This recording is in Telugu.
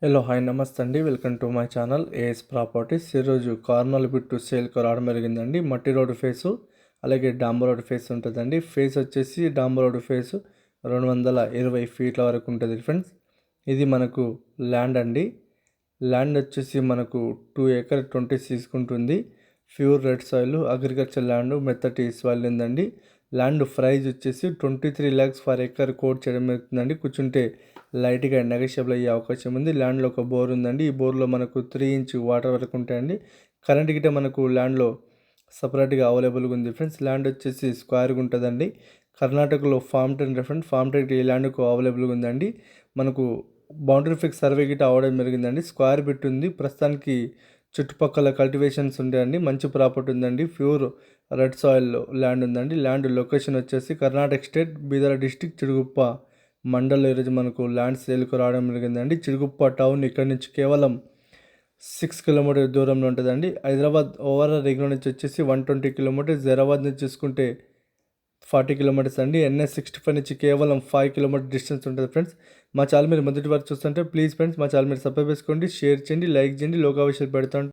హలో హాయ్ నమస్తే అండి, welcome to my channel AS properties. ఈరోజు కార్నల్ బిట్టు సేల్కి రావడం జరిగిందండి. మట్టి రోడ్డు ఫేసు అలాగే డాంబర్ రోడ్డు ఫేస్ ఉంటుందండి. ఫేస్ వచ్చేసి డాంబర్ రోడ్డు ఫేసు 220 ఫీట్ల వరకు ఉంటుంది ఫ్రెండ్స్. ఇది మనకు ల్యాండ్ అండి. ల్యాండ్ వచ్చేసి మనకు 2 acres 20 తీసుకుంటుంది. Pure red soil agriculture land, మెత్తటి సాయిల్ ఉందండి. ల్యాండ్ ప్రైజ్ వచ్చేసి 23 lakhs ఫర్ ఎకర్ కోట్ చేయడం జరుగుతుందండి. కూర్చుంటే లైట్గా నెగోషియబుల్ అయ్యే అవకాశం ఉంది. ల్యాండ్లో ఒక బోర్ ఉందండి. ఈ బోర్లో మనకు 3 inch వాటర్ వరకు ఉంటాయండి. కరెంట్ గిట్ట మనకు ల్యాండ్లో సపరేట్గా అవైలబుల్గా ఉంది ఫ్రెండ్స్. ల్యాండ్ వచ్చేసి స్క్వేర్గా ఉంటుందండి. కర్ణాటకలో ఫామ్ 10 రెఫరెంట్ ఫామ్ 10 ఈ ల్యాండ్కు అవైలబుల్గా ఉందండి. మనకు బౌండరీ ఫిక్స్ సర్వే గిట్ట అవడం జరిగిందండి. స్క్వేర్ బిట్ ఉంది. ప్రస్తుతానికి చుట్టుపక్కల కల్టివేషన్స్ ఉంటాయండి. మంచి ప్రాపర్టీ ఉందండి. ప్యూర్ రెడ్ సాయిల్ ల్యాండ్ ఉందండి. ల్యాండ్ లొకేషన్ వచ్చేసి కర్ణాటక స్టేట్ బీదర్ డిస్టిక్ చిడుగుప్ప మండల్. ఈరోజు మనకు ల్యాండ్ సేల్కు రావడం జరిగిందండి. చిడుగుప్ప టౌన్ ఇక్కడ నుంచి కేవలం 6 kilometers దూరంలో ఉంటుందండి. హైదరాబాద్ ఓవరాల్ రింగ్ నుంచి వచ్చేసి 120 kilometers. హైదరాబాద్ నుంచి చూసుకుంటే 40 kilometers అండి. NH65 నుంచి కేవలం 5 kilometers డిస్టెన్స్ ఉంటుంది ఫ్రెండ్స్. మా ఛానల్ మీరు మొదటి వారు చూస్తుంటే ప్లీజ్ ఫ్రెండ్స్ మా ఛానల్ మీరు సబ్స్క్రైబ్ చేసుకోండి, షేర్ చేయండి, లైక్ చేయండి. లోగా విషయాలు పెడతాను.